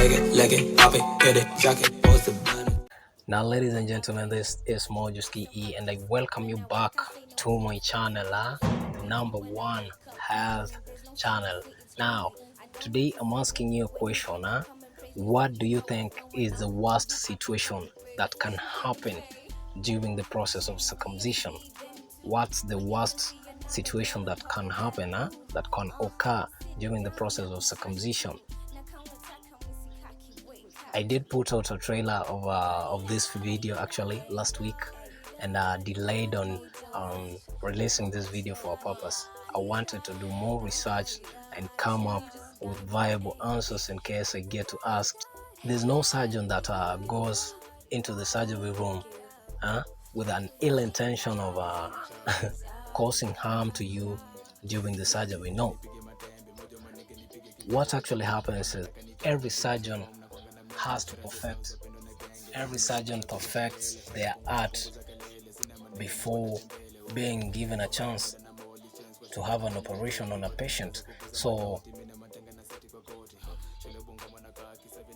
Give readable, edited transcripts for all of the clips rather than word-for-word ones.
leg it, pop it, hit it, track it, post it. Now, ladies and gentlemen, this is Mojuski E, and I welcome you back to my channel, the number one health channel. Now, today I'm asking you a question. What do you think is the worst situation that can happen during the process of circumcision? What's the worst situation that can happen, that can occur during the process of circumcision? I did put out a trailer of this video actually last week, and delayed on releasing this video for a purpose. I wanted to do more research and come up with viable answers in case I get to ask. There's no surgeon that goes into the surgery room with an ill intention of causing harm to you during the surgery. No. What actually happens is every surgeon perfects their art before being given a chance to have an operation on a patient. So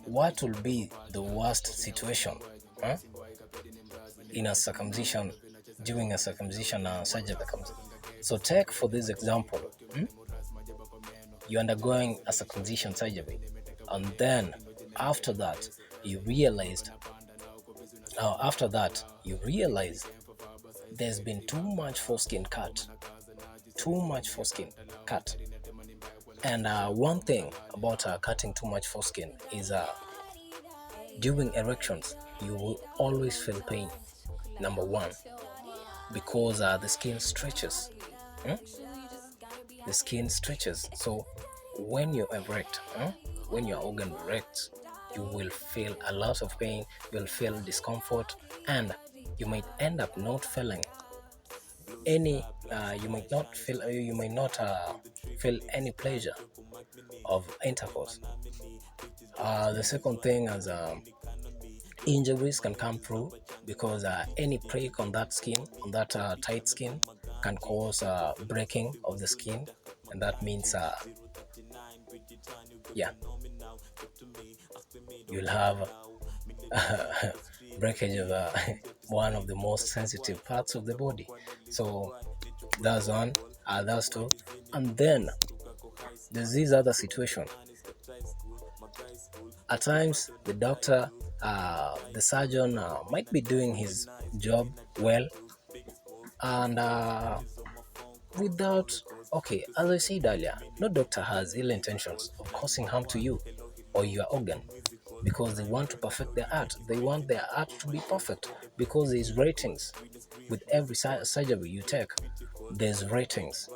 what will be the worst situation in a circumcision, during a circumcision surgery? So take for this example, you're undergoing a circumcision surgery, and then after that you realize there's been too much foreskin cut. And one thing about cutting too much foreskin is during erections you will always feel pain. Number one, because the skin stretches. The skin stretches. So when you erect, when your organ erects, you will feel a lot of pain, you'll feel discomfort, and you might end up not feeling any you might not feel any pleasure of intercourse. The second thing is injuries can come through, because any prick on that skin, on that tight skin, can cause breaking of the skin, and that means you'll have breakage of one of the most sensitive parts of the body. So that's one, that's two. And then there's this other situation. At times the doctor, the surgeon might be doing his job well, and as I said earlier, no doctor has ill intentions of causing harm to you or your organ, because they want to perfect their art. They want their art to be perfect, because there's ratings. With every surgery you take, there's ratings.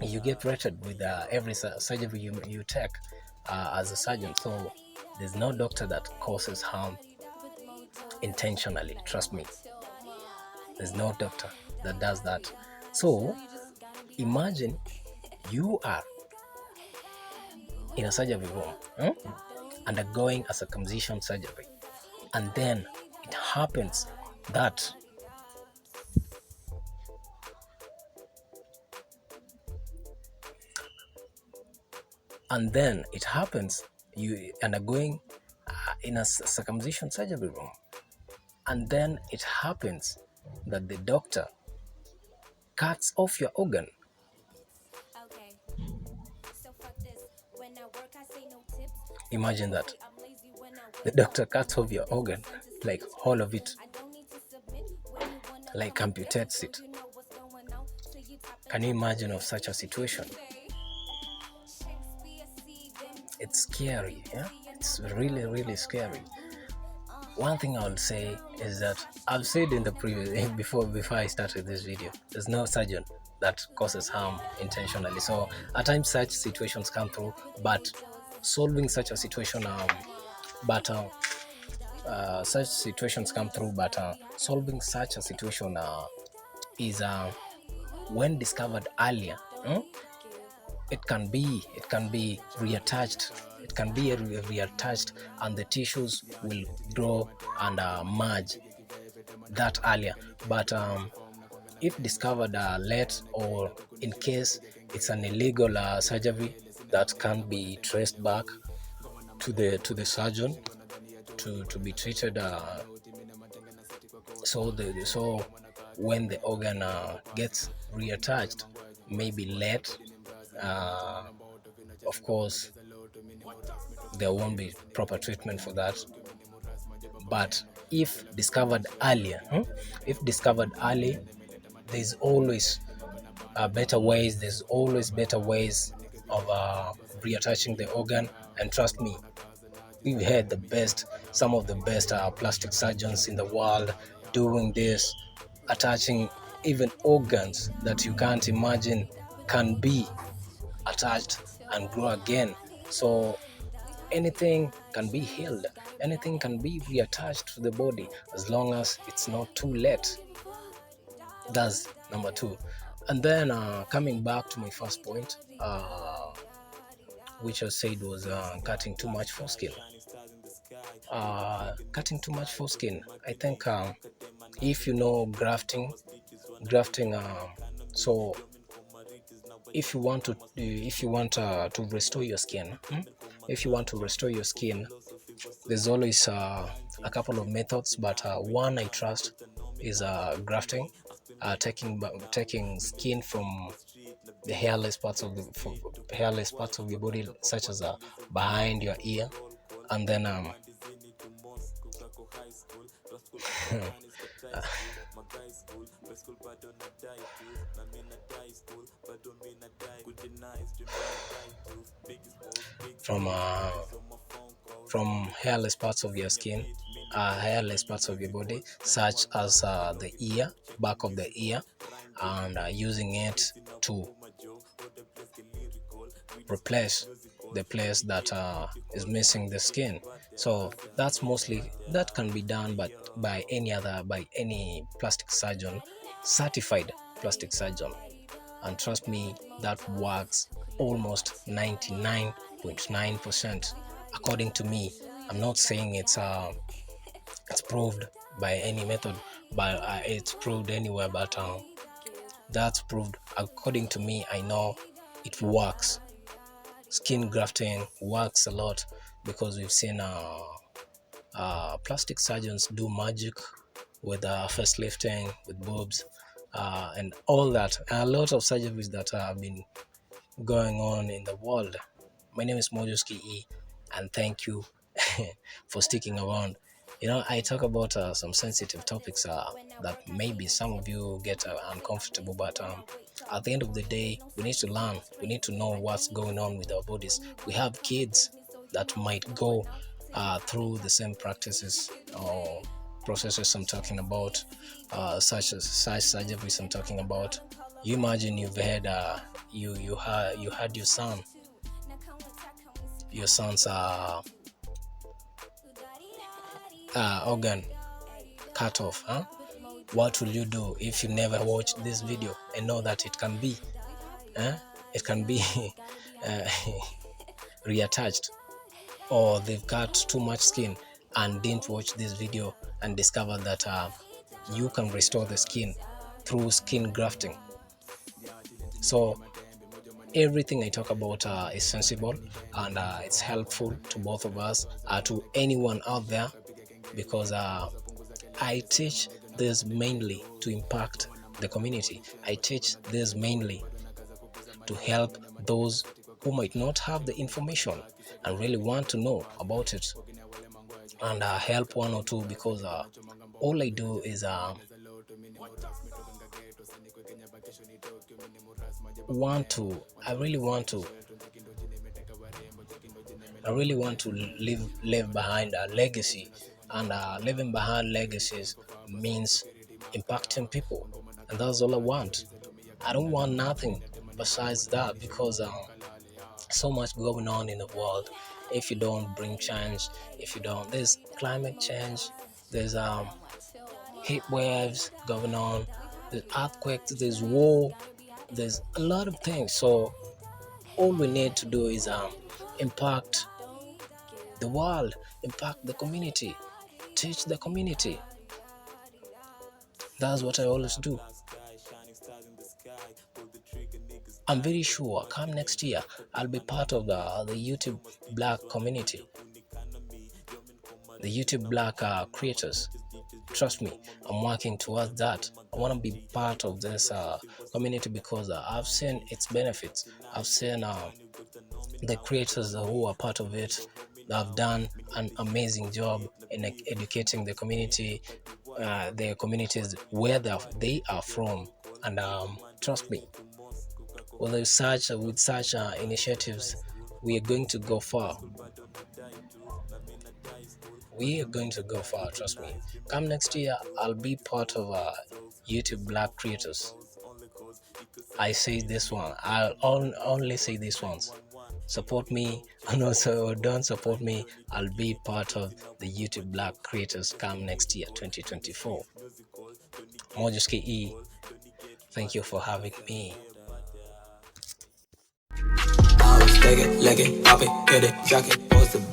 You get rated with every surgery you take as a surgeon. So there's no doctor that causes harm intentionally. Trust me, there's no doctor that does that. So imagine you are in a surgery room undergoing a circumcision surgery, and then it happens that you undergoing in a circumcision surgery room, and then it happens that the doctor cuts off your organ. Imagine that. The doctor cuts off your organ, like all of it, like amputates it. Can you imagine of such a situation? It's scary, yeah? It's really, really scary. One thing I would say is that I've said in the previous, before I started this video, there's no surgeon that causes harm intentionally. So at times such situations come through, but solving such a situation, such situations come through, but solving such a situation is when discovered earlier. It can be reattached. It can be reattached, and the tissues will grow and merge that earlier. But if discovered late, or in case it's an illegal surgery that can't be traced back, to the surgeon to be treated. So when the organ gets reattached, maybe late, of course there won't be proper treatment for that. But if discovered earlier, there's always better ways. There's always better ways of reattaching the organ. And trust me, we've had some of the best plastic surgeons in the world doing this, attaching even organs that you can't imagine can be attached and grow again. So anything can be healed, anything can be reattached to the body as long as it's not too late. That's number two. And then coming back to my first point, which I said was cutting too much foreskin. Cutting too much foreskin, I think if you know grafting, so if you want to restore your skin, there's always a couple of methods, but one I trust is grafting, taking skin from the hairless parts of your body, such as behind your ear, and then from hairless parts of your skin, hairless parts of your body, such as the ear, back of the ear, and using it to replace the place that is missing the skin. So that can be done, but by any plastic surgeon, certified plastic surgeon. And trust me, that works almost 99.9%, according to me. I'm not saying it's proved by any method, but it's proved anywhere, but that's proved according to me. I know it works. Skin grafting works a lot, because we've seen plastic surgeons do magic with facelifting, with boobs, and all that. A lot of surgeries that have been going on in the world. My name is Mojoski E, and thank you for sticking around. I talk about some sensitive topics that maybe some of you get uncomfortable, but at the end of the day, we need to learn. We need to know what's going on with our bodies. We have kids that might go through the same practices or processes I'm talking about, such surgeries I'm talking about. You imagine you've had you had your son's organ cut off, huh? What will you do if you never watched this video and know that it can be reattached, or they've cut too much skin and didn't watch this video and discover that you can restore the skin through skin grafting? So everything I talk about is sensible, and it's helpful to both of us, to anyone out there, because I teach this mainly to impact the community. I teach this mainly to help those who might not have the information and really want to know about it, and help one or two, because all I do is I really want to leave behind a legacy, and leaving behind legacies means impacting people, and that's all I want. I don't want nothing besides that, because so much going on in the world. If you don't bring change, there's climate change, there's heat waves going on, there's earthquakes, there's war, there's a lot of things. So all we need to do is impact the world, impact the community, teach the community. That's what I always do. I'm very sure come next year I'll be part of the YouTube Black community. the YouTube Black creators. Trust me, I'm working towards that. I want to be part of this community because I've seen its benefits. I've seen the creators who are part of it have done an amazing job in educating the community, their communities where they are from, and trust me, with such initiatives, we are going to go far. We are going to go far. Trust me. Come next year, I'll be part of YouTube Black creators. I say this one. Only say this once. Support me, and also don't support me. I'll be part of the YouTube Black creators come next year, 2024. Mojuski E, thank you for having me. I was take it, lick it, pop it, hit it, jack it, post the